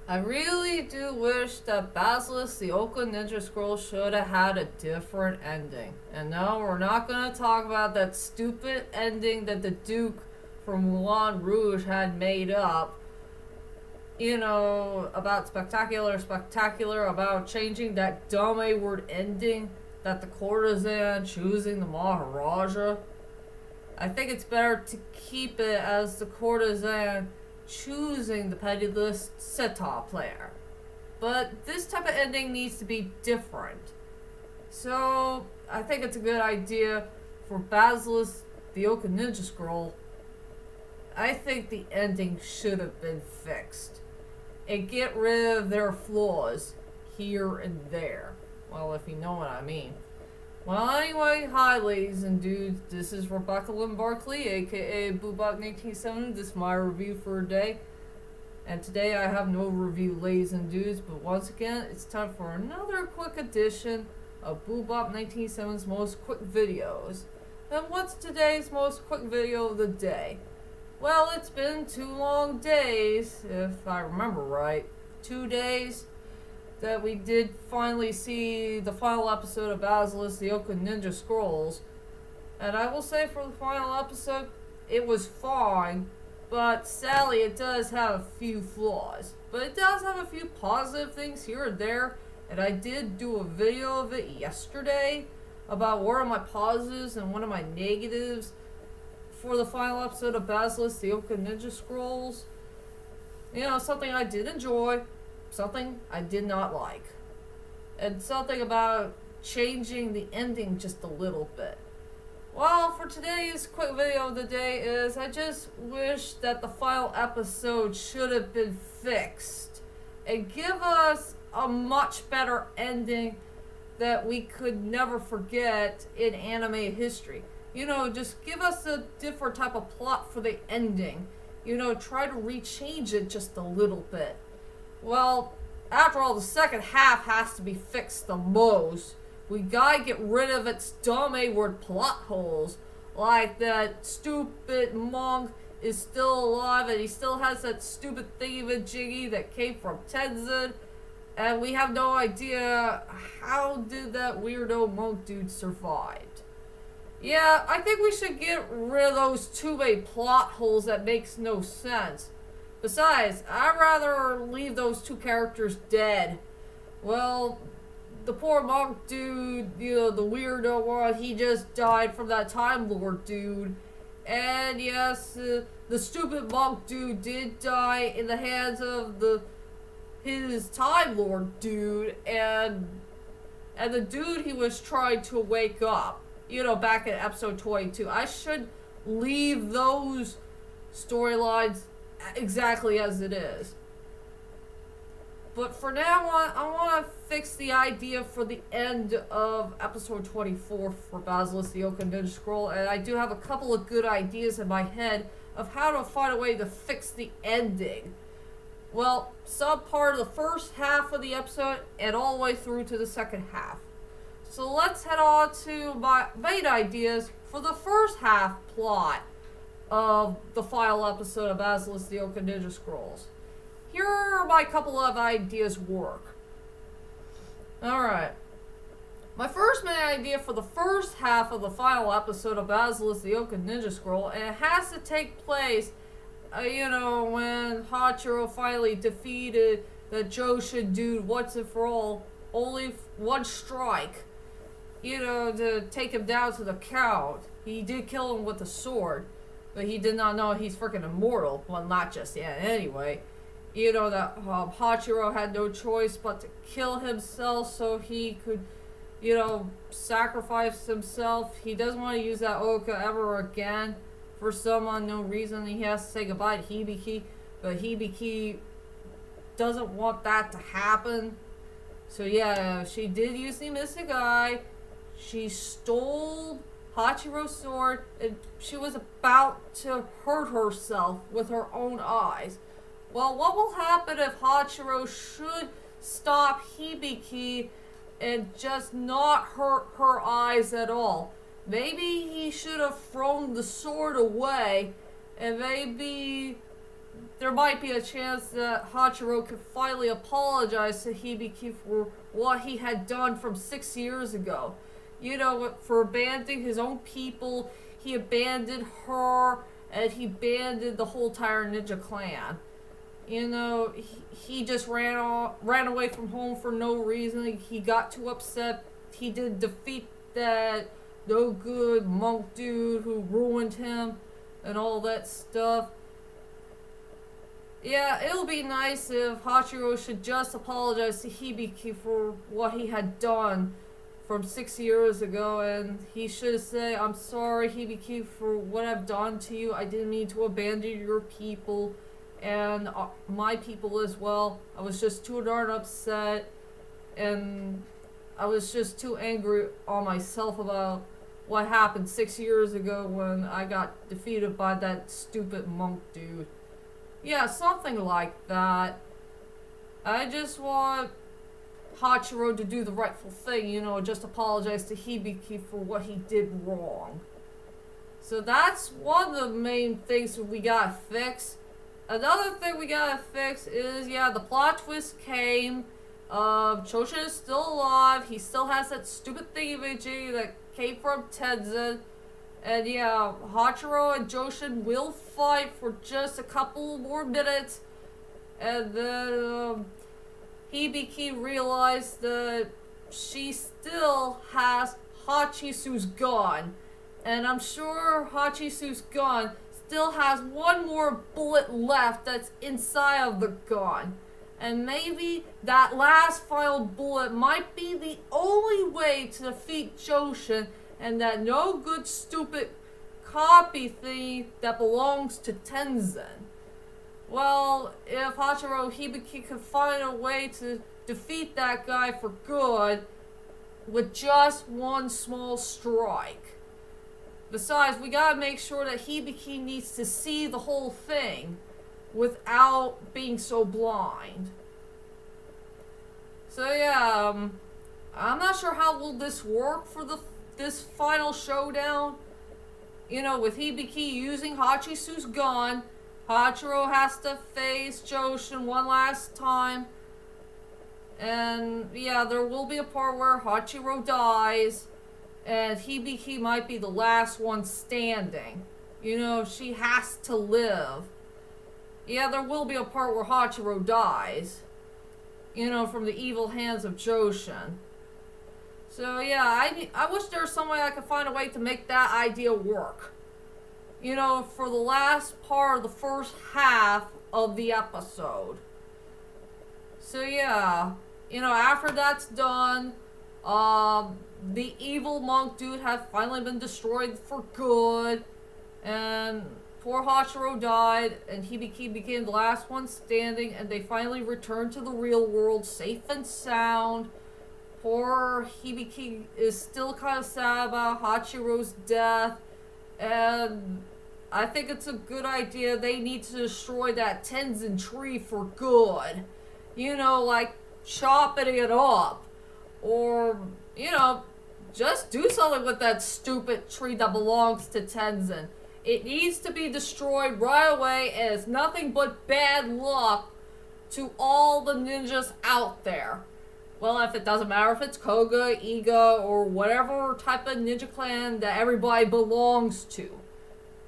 I really do wish that Basilisk, the Ouka Ninja Scroll, should have had a different ending. And no, we're not going to talk about that stupid ending that the Duke from Moulin Rouge had made up. You know, about spectacular, about changing that dumb A-word ending that the courtesan choosing the Maharaja. I think it's better to keep it as the courtesan choosing the penniless sitar player. But this type of ending needs to be different. So I think it's a good idea for Basilisk, the Ouka Ninja Scroll. I think the ending should have been fixed. And get rid of their flaws here and there. Well, if you know what I mean. Well, anyway, hi ladies and dudes, this is Rebecca Lynn Barkley, aka BooBop1987. This is my review for a day. And today I have no review, ladies and dudes, but once again, it's time for another quick edition of BooBop1987's most quick videos. And what's today's most quick video of the day? Well, it's been 2 long days, if I remember right. 2 days that we did finally see the final episode of Basilisk, the Ouka Ninja Scrolls. And I will say for the final episode, it was fine, but sadly it does have a few flaws. But it does have a few positive things here and there, and I did do a video of it yesterday about what are my positives and what are my negatives for the final episode of Basilisk, the Ouka Ninja Scrolls. You know, something I did enjoy, something I did not like, and something about changing the ending just a little bit. Well, for today's quick video of the day is I just wish that the final episode should have been fixed and give us a much better ending that we could never forget in anime history. You know, just give us a different type of plot for the ending. You know, try to rechange it just a little bit. Well, after all, the second half has to be fixed the most. We gotta get rid of its dumb A-word plot holes. Like that stupid monk is still alive and he still has that stupid thingy-majiggy that came from Tenzin. And we have no idea how did that weirdo monk dude survive. Yeah, I think we should get rid of those 2 main plot holes that makes no sense. Besides, I'd rather leave those 2 characters dead. Well, the poor monk dude, you know, the weirdo one, he just died from that Time Lord dude. And yes, the stupid monk dude did die in the hands of his Time Lord dude, and the dude he was trying to wake up. You know, back in episode 22. I should leave those storylines exactly as it is. But for now on, I want to fix the idea for the end of episode 24 for Basilisk, the Ouka Ninja Scroll, and I do have a couple of good ideas in my head of how to find a way to fix the ending. Well, some part of the first half of the episode and all the way through to the second half. So let's head on to my main ideas for the first half plot of the final episode of Basilisk, the Ouka Ninja Scrolls. Here are my couple of ideas work. Alright. My first main idea for the first half of the final episode of Basilisk, the Ouka Ninja Scroll, and it has to take place, you know, when Hachiro finally defeated the Joshin dude once and for all, only one strike. You know, to take him down to the count. He did kill him with a sword, but he did not know he's freaking immortal. Well, not just yet. Anyway, you know that Hachiro had no choice but to kill himself so he could, you know, sacrifice himself. He doesn't want to use that Ouka ever again for some unknown reason. He has to say goodbye to Hibiki, but Hibiki doesn't want that to happen. So yeah, she did use the Mystic Eye. She stole Hachiro's sword, and she was about to hurt herself with her own eyes. Well, what will happen if Hachiro should stop Hibiki and just not hurt her eyes at all? Maybe he should have thrown the sword away, and maybe there might be a chance that Hachiro could finally apologize to Hibiki for what he had done from 6 years ago. You know, for abandoning his own people, he abandoned her, and he abandoned the whole entire ninja clan. You know, he just ran away from home for no reason. He got too upset. He did defeat that no good monk dude who ruined him and all that stuff. Yeah, it'll be nice if Hachiro should just apologize to Hibiki for what he had done from 6 years ago, and he should say, "I'm sorry, Hibiki, for what I've done to you. I didn't mean to abandon your people, and my people as well. I was just too darn upset, and I was just too angry on myself about what happened 6 years ago when I got defeated by that stupid monk dude." Yeah, something like that. I just want Hachiro to do the rightful thing, you know, just apologize to Hibiki for what he did wrong. So that's one of the main things that we gotta fix. Another thing we gotta fix is, yeah, the plot twist came. Choshin is still alive. He still has that stupid thingamajig that came from Tenzin. And yeah, Hachiro and Joshin will fight for just a couple more minutes. And then Hibiki realized that she still has Hachisu's gun. And I'm sure Hachisu's gun still has one more bullet left that's inside of the gun. And maybe that last final bullet might be the only way to defeat Joshin and that no good stupid copy thing that belongs to Tenzin. Well, if Hachiro Hibiki could find a way to defeat that guy for good with just one small strike. Besides, we gotta make sure that Hibiki needs to see the whole thing without being so blind. So yeah, I'm not sure how will this work for this final showdown. You know, with Hibiki using Hachisu's gun, Hachiro has to face Joshin one last time. And yeah, there will be a part where Hachiro dies, and Hibiki might be the last one standing. You know, she has to live. Yeah, there will be a part where Hachiro dies. You know, from the evil hands of Joshin. So yeah, I wish there was some way I could find a way to make that idea work. You know, for the last part of the first half of the episode. So yeah, you know, after that's done, the evil monk dude has finally been destroyed for good, and poor Hachiro died, and Hibiki became the last one standing, and they finally returned to the real world safe and sound. Poor Hibiki is still kind of sad about Hachiro's death, and I think it's a good idea. They need to destroy that Tenzin tree for good. You know, like chopping it up. Or, you know, just do something with that stupid tree that belongs to Tenzin. It needs to be destroyed right away, and it's nothing but bad luck to all the ninjas out there. Well, if it doesn't matter if it's Koga, Iga, or whatever type of ninja clan that everybody belongs to.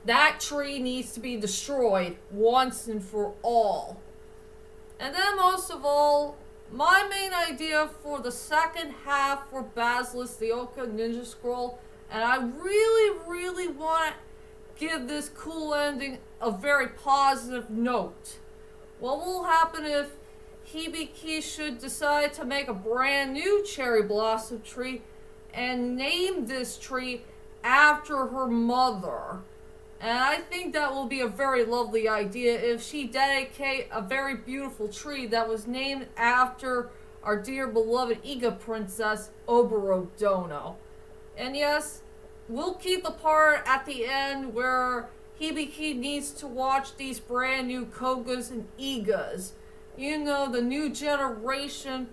That tree needs to be destroyed once and for all. And then most of all, my main idea for the second half for Basilisk, the Ouka Ninja Scroll, and I really, really want to give this cool ending a very positive note. What will happen if Hibiki should decide to make a brand new cherry blossom tree and name this tree after her mother? And I think that will be a very lovely idea if she dedicate a very beautiful tree that was named after our dear beloved Iga princess, Oboro Dono. And yes, we'll keep the part at the end where Hibiki needs to watch these brand new Kogas and Igas. You know, the new generation,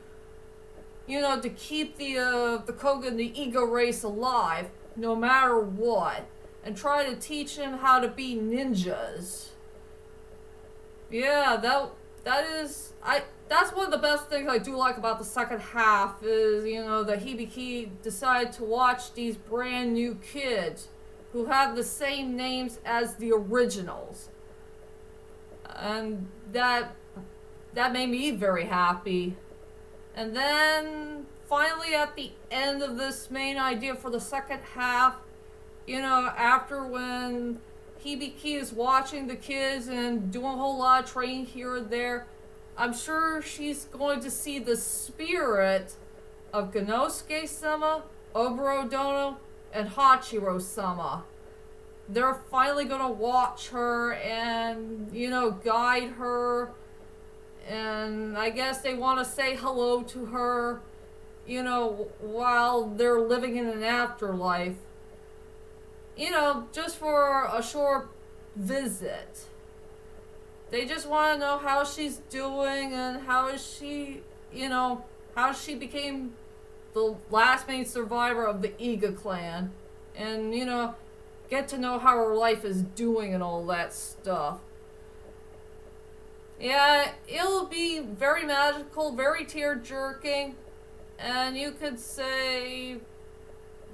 you know, to keep the Koga and the Iga race alive, no matter what. And try to teach him how to be ninjas. Yeah, that's one of the best things I do like about the second half is, that Hibiki decided to watch these brand new kids who have the same names as the originals. And that made me very happy. And then finally at the end of this main idea for the second half, after when Hibiki is watching the kids and doing a whole lot of training here and there, I'm sure she's going to see the spirit of Ganosuke-sama, Oboro-dono, and Hachiro-sama. They're finally going to watch her and, guide her. And I guess they want to say hello to her, while they're living in an afterlife. Just for a short visit. They just want to know how she's doing and how she became the last main survivor of the Iga clan. And, get to know how her life is doing and all that stuff. Yeah, it'll be very magical, very tear-jerking, and you could say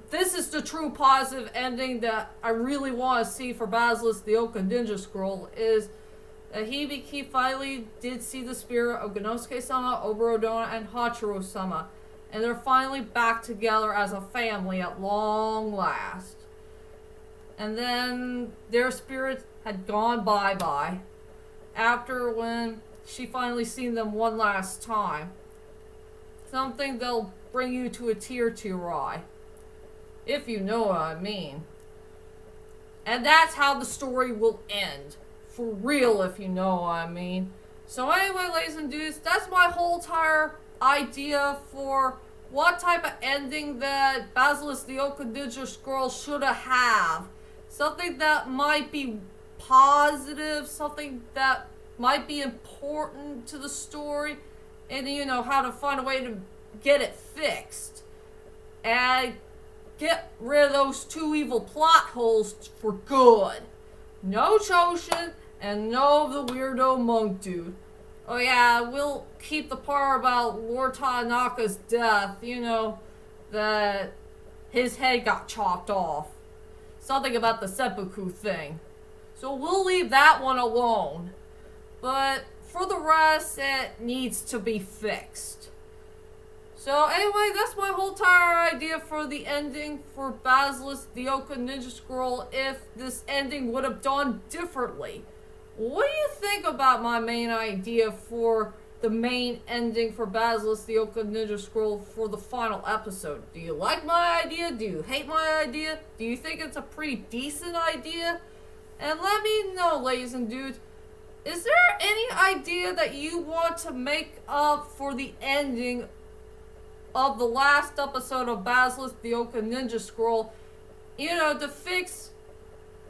this is the true positive ending that I really want to see for Basilisk the Ouka Ninja Scroll, is that Hibiki finally did see the spirit of Ganosuke-sama, Oboro-dono, and Hachiro-sama, and they're finally back together as a family at long last. And then their spirits had gone bye-bye after when she finally seen them one last time. Something that'll bring you to a tear to your eye. If you know what I mean. And that's how the story will end. For real, if you know what I mean. So anyway, ladies and dudes, that's my whole entire idea for what type of ending that Basilisk the Ouka Ninja Scroll should have. Something that might be positive, something that might be important to the story, and how to find a way to get it fixed. And get rid of those two evil plot holes for good. No Choshin, and no the weirdo monk dude. Oh yeah, we'll keep the part about Lord Tanaka's death, that his head got chopped off. Something about the seppuku thing. So we'll leave that one alone. But for the rest, it needs to be fixed. So anyway, that's my whole entire idea for the ending for Basilisk the Ouka Ninja Scroll if this ending would have done differently. What do you think about my main idea for the main ending for Basilisk the Ouka Ninja Scroll for the final episode? Do you like my idea? Do you hate my idea? Do you think it's a pretty decent idea? And let me know, ladies and dudes, is there any idea that you want to make up for the ending of the last episode of Basilisk the Ouka Ninja Scroll, to fix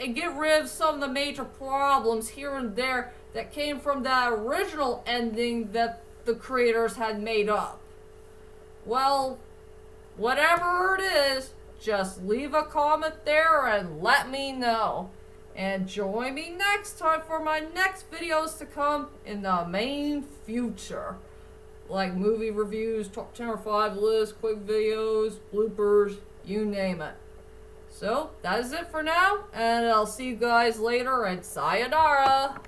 and get rid of some of the major problems here and there that came from that original ending that the creators had made up? Well, whatever it is, just leave a comment there and let me know. And join me next time for my next videos to come in the main future. Like movie reviews, top 10 or 5 lists, quick videos, bloopers, you name it. So, that is it for now, and I'll see you guys later, and sayonara!